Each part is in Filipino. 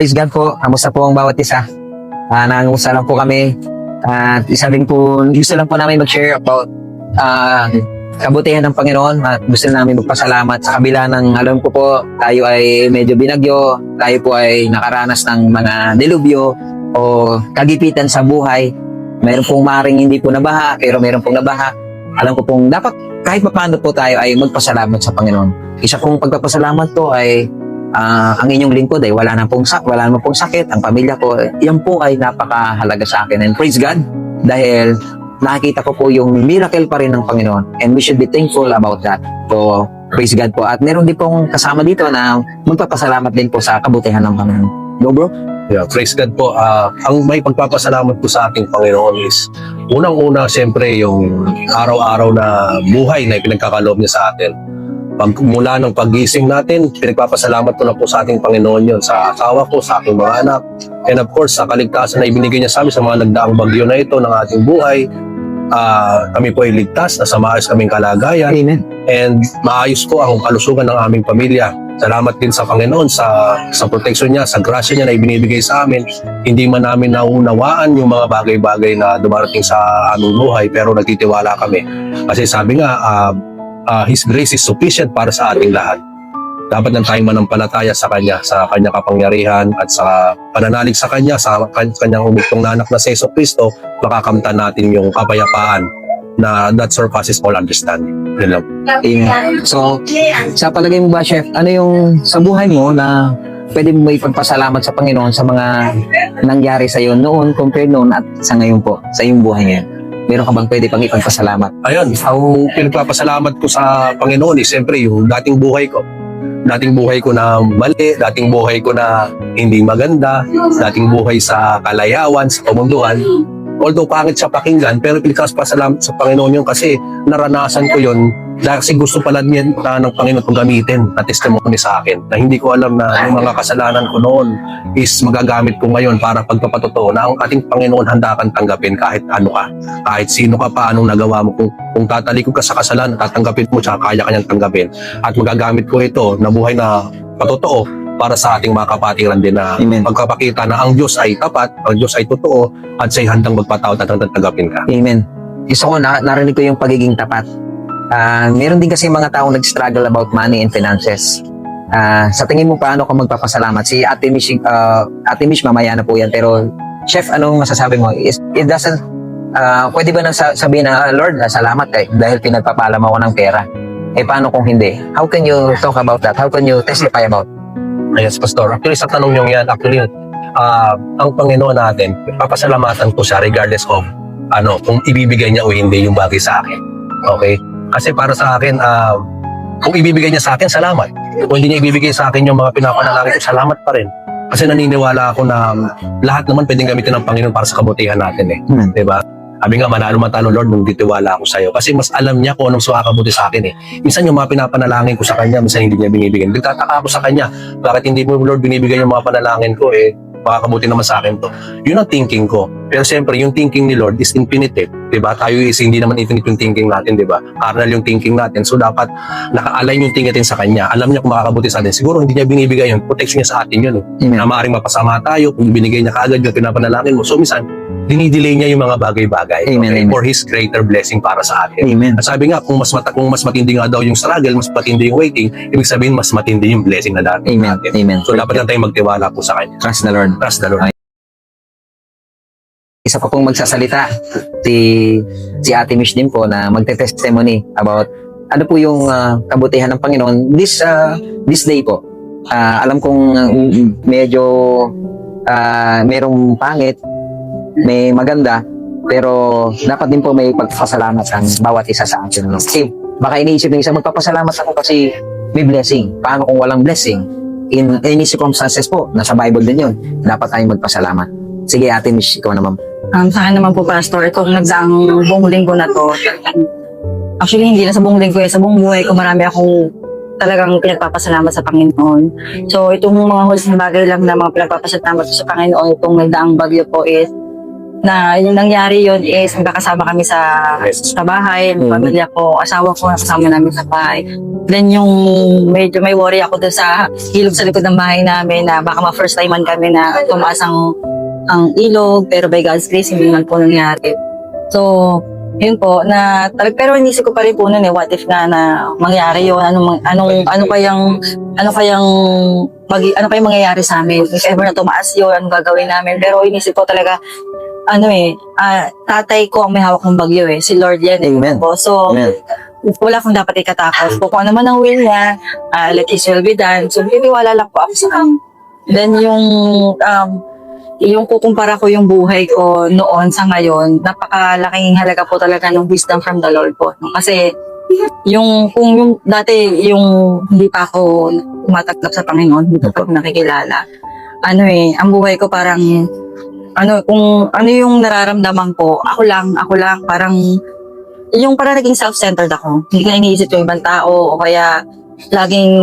Praise God po. Kamusta po ang bawat isa? Nangungusa lang po kami. At isa rin po, gusto lang po namin mag-share about kabutihan ng Panginoon at gusto namin magpasalamat sa kabila ng alam ko po, tayo ay medyo binagyo, tayo po ay nakaranas ng mga dilubyo o kagipitan sa buhay. Mayroon pong maring hindi po nabaha, pero mayroon pong nabaha. Alam ko pong dapat kahit paano po tayo ay magpasalamat sa Panginoon. Isa pong pagpapasalamat po ay ang inyong lingkod ay wala naman pong sakit, ang pamilya ko, yan po ay napakahalaga sa akin. And praise God, dahil nakikita ko po yung miracle pa rin ng Panginoon. And we should be thankful about that. So, praise God po. At meron din pong kasama dito na magpapasalamat din po sa kabutihan ng Panginoon. Go bro? Yeah, praise God po. Ang may pagpapasalamat po sa ating Panginoon is unang-una, siyempre, yung araw-araw na buhay na ipinagkakaloob niya sa atin. Mula ng paggising natin, pinagpapasalamat ko na po sa ating Panginoon yun, sa asawa ko, sa aking mga anak, and of course, sa kaligtasan na ibinigay niya sa amin sa mga nagdaang bagyo na ito ng ating buhay. Kami po ay ligtas, nasa maayos kaming kalagayan. Amen. And maayos po ang kalusugan ng aming pamilya. Salamat din sa Panginoon sa protection niya, sa grasya niya na ibinibigay sa amin. Hindi man namin naunawaan yung mga bagay-bagay na dumarating sa aming buhay, pero nagtitiwala kami. Kasi sabi nga, His grace is sufficient para sa ating lahat. Dapat nang tayong manampalataya sa Kanya, sa Kanyang kapangyarihan at sa pananalig sa Kanya, sa Kanyang umugtong na anak na si Jesucristo, makakamtan natin yung kapayapaan na that surpasses all understanding. Yun lang. Amen. So, sa palagay mo ba, Chef, ano yung sa buhay mo na pwede mo ipagpasalamat sa Panginoon sa mga nangyari sa iyo noon compared noon at sa ngayon po, sa iyong buhay ngayon? Meron ka bang pwede pang ipagpasalamat? Ayun, ang pinagpapasalamat ko sa Panginoon is siyempre yung dating buhay ko. Dating buhay ko na mali, dating buhay ko na hindi maganda, dating buhay sa kalayawan, sa kamunduhan. Although pangit siya pakinggan, pero pinagpapasalamat sa Panginoon yun kasi naranasan ko yun kasi gusto pala niya ng Panginoon kong gamitin na testimony sa akin na hindi ko alam na yung mga kasalanan ko noon is magagamit ko ngayon para pagpapatotoo na ang ating Panginoon handa kang tanggapin kahit ano ka, kahit sino ka pa, anong nagawa mo. Kung tatalikod ka sa kasalanan, tatanggapin mo siya, kaya kanyang tanggapin. At magagamit ko ito na buhay na patotoo para sa ating mga kapatiran din na Amen. pagkapakita na ang Diyos ay tapat, ang Diyos ay totoo, at siya'y handang magpatawad at handang tanggapin ka. Amen. Gusto ko narinig ko yung pagiging tapat. Meron din kasi mga taong nag-struggle about money and finances. Sa tingin mo paano ka magpapasalamat? Si Ate Mish mamaya na po yan. Pero Chef, anong masasabi mo? It doesn't, pwede ba nang sabihin na, Lord, salamat dahil pinagpapala mo ako ng pera. Eh paano kung hindi? How can you talk about that? How can you testify about? Yes, Pastor. Actually, sa tanong nyo yan, ang Panginoon natin, papasalamatan ko siya regardless of kung ibibigay niya o hindi yung bagay sa akin. Okay? Kasi para sa akin, kung ibibigay niya sa akin, salamat. Kung hindi niya ibibigay sa akin yung mga pinapanalangin ko, salamat pa rin. Kasi naniniwala ako na lahat naman pwedeng gamitin ng Panginoon para sa kabutihan natin eh. Diba? Sabi nga, manalo matalo Lord, nung ditiwala ako sa'yo. Kasi mas alam niya kung anong suwakabuti sa akin eh. Minsan yung mga pinapanalangin ko sa Kanya, minsan hindi niya binibigay. Nagtataka ako sa Kanya, bakit hindi mo Lord binibigay yung mga panalangin ko eh? Makakabuti naman sa akin to. Yun ang thinking ko. Pero siyempre, yung thinking ni Lord is infinite eh. Diba? Tayo is hindi naman infinite yung thinking natin, diba? Carnal yung thinking natin. So dapat naka-align yung thinking natin sa Kanya. Alam niya kung makakabuti sa atin. Siguro hindi niya binibigay yun. Protection niya sa atin yun. Na maaaring mapasama tayo kung binigay niya kaagad yung pinapanalangin mo. So minsan, dinidelay niya yung mga bagay-bagay. Amen, Okay? amen. For His greater blessing para sa atin. Amen. At sabi nga, kung mas matindi nga daw yung struggle, mas matindi yung waiting, ibig sabihin, mas matindi yung blessing na darating Amen. natin. Amen. So dapat lang tayong magtiwala po sa Kanya. Trust the Lord. Trust the Lord. Isa pa pong magsasalita si Ate Mish din po na magte-testimony about ano po yung kabutihan ng Panginoon this day po. Alam kong medyo merong pangit, may maganda, pero dapat din po may pagpasalamat ang bawat isa sa atin. Kasi baka iniisip ng isa, magpapasalamat ako kasi may blessing. Paano kung walang blessing? In any circumstances po, nasa Bible din yun. Dapat tayong magpasalamat. Sige, Ate Mish, ikaw naman. Sa akin naman po, Pastor, itong nagdaang buong linggo na to, actually, hindi na sa buong linggo, sa buong buhay ko, marami akong talagang pinagpapasalamat sa Panginoon. So, itong mga huling bagay lang na mga pinagpapasalamat ko sa Panginoon, itong nagdaang bagyo po is, na yung nangyari yun is magkakasama kami sa bahay, pamilya ko, asawa ko, kasama namin sa bahay. Then yung medyo may worry ako dun sa ilog sa likod ng bahay namin na baka ma-first timean kami na tumaas ang ilog, pero by God's grace, hindi man po nangyari. So, yun po, pero inisip ko pa rin po nun what if na mangyari yun, ano kayang mangyayari sa amin, if ever na tumaas yun, anong gagawin namin, pero inisip ko talaga, tatay ko ang may hawak ng bagyo si Lord yan. Amen. So, Amen. wala akong dapat ikatakot. Kung ano man ang will niya, let his will be done. So, biniwala lang po ako sa kanya. Then, yung kukumpara ko yung buhay ko noon sa ngayon, napakalaking halaga po talaga ng wisdom from the Lord po. Kasi, kung yung dati, yung hindi pa ako tumatanggap sa Panginoon, hindi pa ako nakikilala. Ang buhay ko parang, kung ano yung nararamdaman ko, ako lang, parang naging self-centered ako. Hindi ko na iniisip yung ibang tao, o kaya laging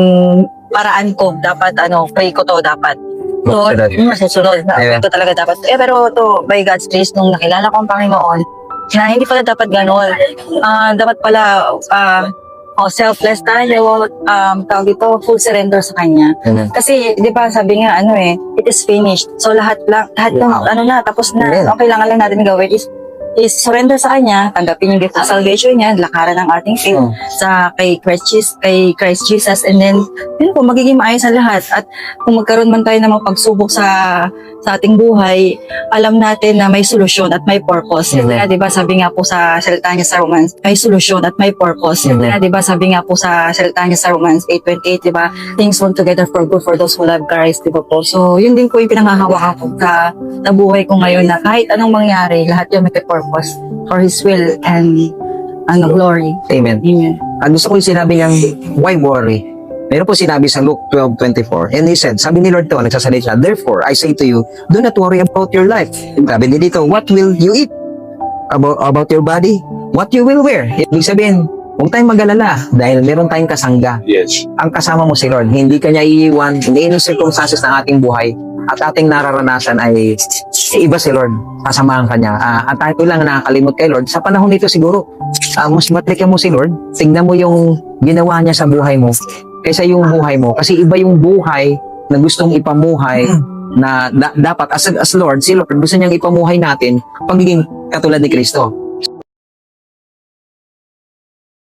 paraan ko, dapat, pray ko to, dapat. So, masusunod. Ito talaga dapat. Pero to, by God's grace, nung nakilala ko ang Panginoon, na hindi pala dapat ganon. Dapat pala, selfless tayo, tawag dito, full surrender sa Kanya. Amen. Kasi, di ba, sabi nga, it is finished. So, lahat ng, tapos na, Amen. ang kailangan lang natin gawin is surrender sa Kanya, tanggapin yung gift of salvation niya, lakaran ng ating faith kay Christ Jesus, and then, yun po, magiging maayos ang lahat. At kung magkaroon man tayo ng mga pagsubok sa ating buhay, alam natin na may solusyon at may purpose. Kasi nga, di ba, sabi nga po sa salita niya sa Romans, may solusyon at may purpose. Kasi nga, di ba, sabi nga po sa salita niya sa Romans 8:28, di ba, things work together for good for those who love Christ, di ba po? So, yun din po yung pinanghahawakan ko sa buhay ko ngayon, na kahit anong mangyari, lahat yun may purpose for His will and glory. Amen. Amen. Ang gusto ko yung sinabi niyang, why worry? Meron po sinabi sa Luke 12:24. And he said, sabi ni Lord to, nagsasalita siya, therefore, I say to you, do not worry about your life. Sabi din dito, what will you eat? About your body? What you will wear? Ibig sabihin, huwag tayong mag-alala dahil meron tayong kasangga. Yes. Ang kasama mo si Lord, hindi ka niya iiwan, hindi yung circumstances ng ating buhay at ating nararanasan ay iba si Lord, sasamahan ka niya. At tayo lang nakakalimot kay Lord, sa panahon nito siguro, mas matrikan mo si Lord, tignan mo yung ginawa niya sa buhay mo, kaysa yung buhay mo. Kasi iba yung buhay na gustong ipamuhay na dapat as Lord, si Lord gusto niyang ipamuhay natin pagiging katulad ni Kristo.